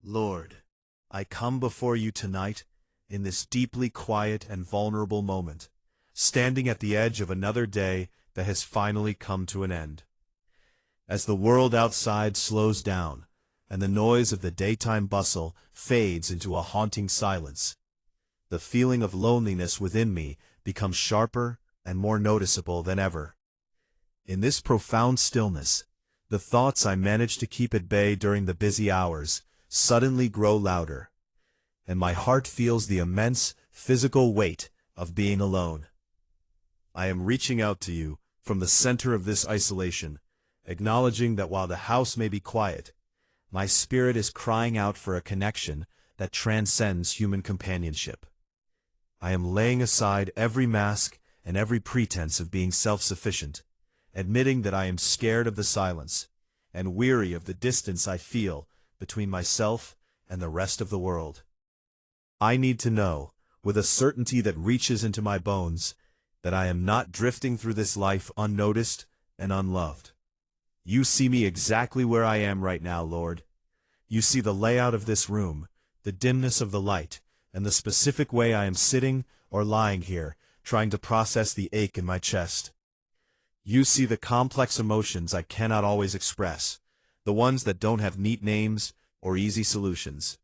Lord, I come before you tonight in this deeply quiet and vulnerable moment, standing at the edge of another day that has finally come to an end. As the world outside slows down and the noise of the daytime bustle fades into a haunting silence, the feeling of loneliness within me becomes sharper and more noticeable than ever. In this profound stillness, the thoughts I managed to keep at bay during the busy hours suddenly grow louder, and my heart feels the immense physical weight of being alone. I am reaching out to you from the center of this isolation, acknowledging that while the house may be quiet, my spirit is crying out for a connection that transcends human companionship. I am laying aside every mask and every pretense of being self-sufficient, admitting that I am scared of the silence and weary of the distance I feel between myself and the rest of the world. I need to know, with a certainty that reaches into my bones, that I am not drifting through this life unnoticed and unloved. You see me exactly where I am right now, Lord. You see the layout of this room, the dimness of the light, and the specific way I am sitting or lying here, trying to process the ache in my chest. You see the complex emotions I cannot always express, the ones that don't have neat names or easy solutions.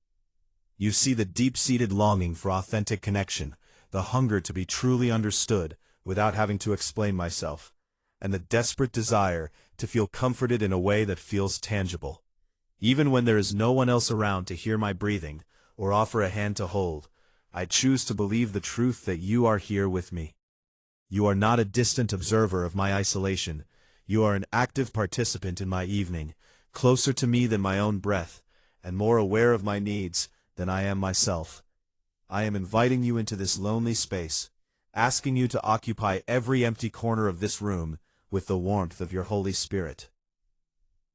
You see the deep-seated longing for authentic connection, the hunger to be truly understood without having to explain myself, and the desperate desire to feel comforted in a way that feels tangible. Even when there is no one else around to hear my breathing or offer a hand to hold, I choose to believe the truth that you are here with me. You are not a distant observer of my isolation. You are an active participant in my evening, closer to me than my own breath, and more aware of my needs than I am myself. I am inviting you into this lonely space, asking you to occupy every empty corner of this room with the warmth of your Holy Spirit.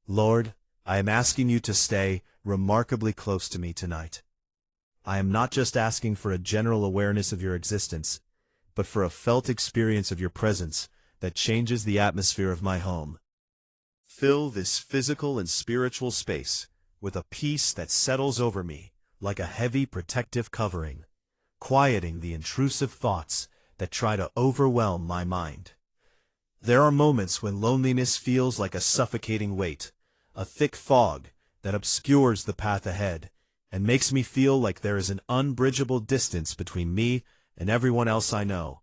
Lord, I am asking you to stay remarkably close to me tonight. I am not just asking for a general awareness of your existence, but for a felt experience of your presence that changes the atmosphere of my home. Fill this physical and spiritual space with a peace that settles over me like a heavy protective covering, quieting the intrusive thoughts that try to overwhelm my mind. There are moments when loneliness feels like a suffocating weight, a thick fog that obscures the path ahead and makes me feel like there is an unbridgeable distance between me and everyone else I know.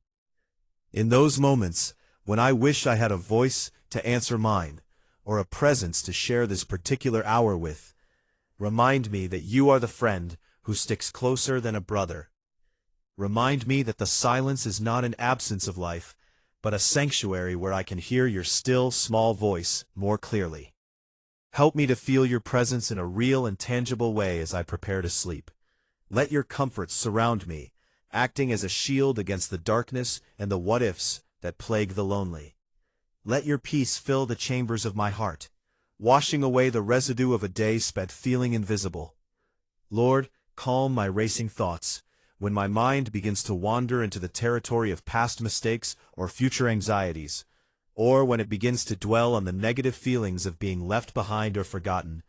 In those moments, when I wish I had a voice to answer mine, or a presence to share this particular hour with, remind me that you are the friend who sticks closer than a brother. Remind me that the silence is not an absence of life, but a sanctuary where I can hear your still, small voice more clearly. Help me to feel your presence in a real and tangible way as I prepare to sleep. Let your comforts surround me, acting as a shield against the darkness and the what-ifs that plague the lonely. Let your peace fill the chambers of my heart, washing away the residue of a day spent feeling invisible. Lord, calm my racing thoughts when my mind begins to wander into the territory of past mistakes or future anxieties, or when it begins to dwell on the negative feelings of being left behind or forgotten.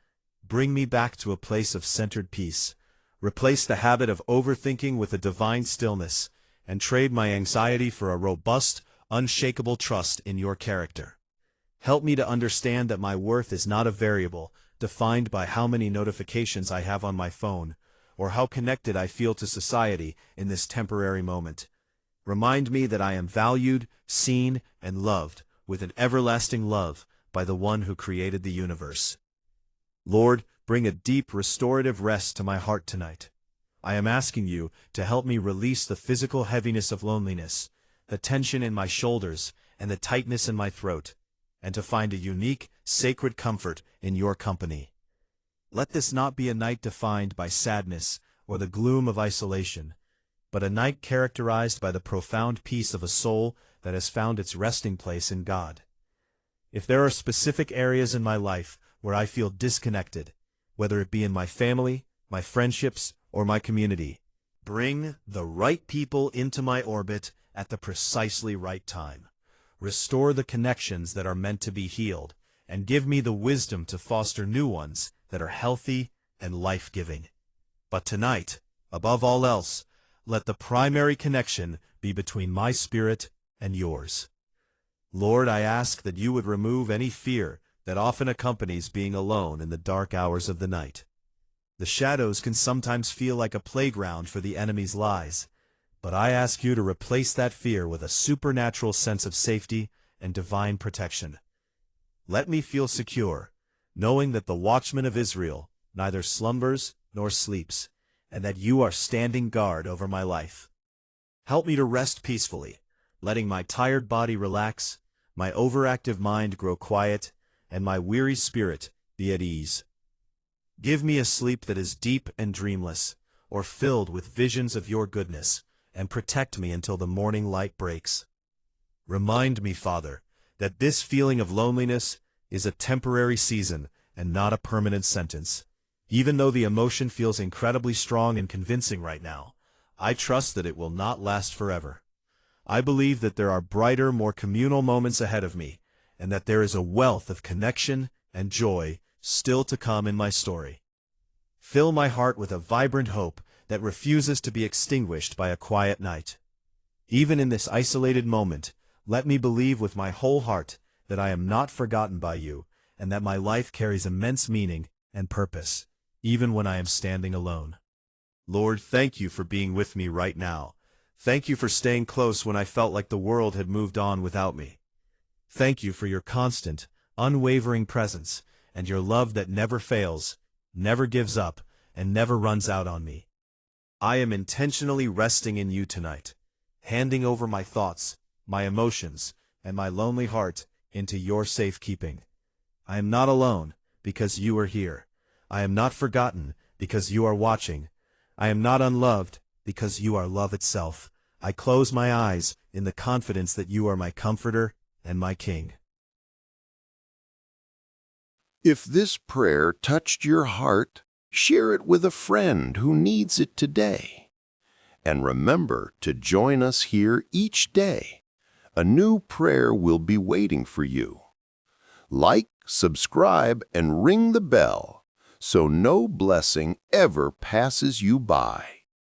Bring me back to a place of centered peace. Replace the habit of overthinking with a divine stillness, and trade my anxiety for a robust, unshakable trust in your character. Help me to understand that my worth is not a variable defined by how many notifications I have on my phone, or how connected I feel to society in this temporary moment. Remind me that I am valued, seen, and loved with an everlasting love by the one who created the universe. Lord, bring a deep restorative rest to my heart tonight. I am asking you to help me release the physical heaviness of loneliness, the tension in my shoulders, and the tightness in my throat, and to find a unique, sacred comfort in your company. Let this not be a night defined by sadness or the gloom of isolation, but a night characterized by the profound peace of a soul that has found its resting place in God. If there are specific areas in my life where I feel disconnected, whether it be in my family, my friendships, or my community, bring the right people into my orbit at the precisely right time. Restore the connections that are meant to be healed, and give me the wisdom to foster new ones that are healthy, and life-giving. But tonight, above all else, let the primary connection be between my spirit and yours. Lord, I ask that you would remove any fear that often accompanies being alone in the dark hours of the night. The shadows can sometimes feel like a playground for the enemy's lies, but I ask you to replace that fear with a supernatural sense of safety and divine protection. Let me feel secure, knowing that the watchman of Israel neither slumbers nor sleeps, and that you are standing guard over my life. Help me to rest peacefully, letting my tired body relax, my overactive mind grow quiet, and my weary spirit be at ease. Give me a sleep that is deep and dreamless, or filled with visions of your goodness, and protect me until the morning light breaks. Remind me, Father, that this feeling of loneliness is a temporary season and not a permanent sentence. Even though the emotion feels incredibly strong and convincing right now, I trust that it will not last forever. I believe that there are brighter, more communal moments ahead of me, and that there is a wealth of connection and joy still to come in my story. Fill my heart with a vibrant hope that refuses to be extinguished by a quiet night. Even in this isolated moment, let me believe with my whole heart that I am not forgotten by you, and that my life carries immense meaning and purpose, even when I am standing alone. Lord, thank you for being with me right now. Thank you for staying close when I felt like the world had moved on without me. Thank you for your constant, unwavering presence, and your love that never fails, never gives up, and never runs out on me. I am intentionally resting in you tonight, handing over my thoughts, my emotions, and my lonely heart into your safekeeping. I am not alone, because you are here. I am not forgotten, because you are watching. I am not unloved, because you are love itself. I close my eyes in the confidence that you are my comforter and my king. If this prayer touched your heart, share it with a friend who needs it today. And remember to join us here each day. A new prayer will be waiting for you. Like, subscribe, and ring the bell so no blessing ever passes you by.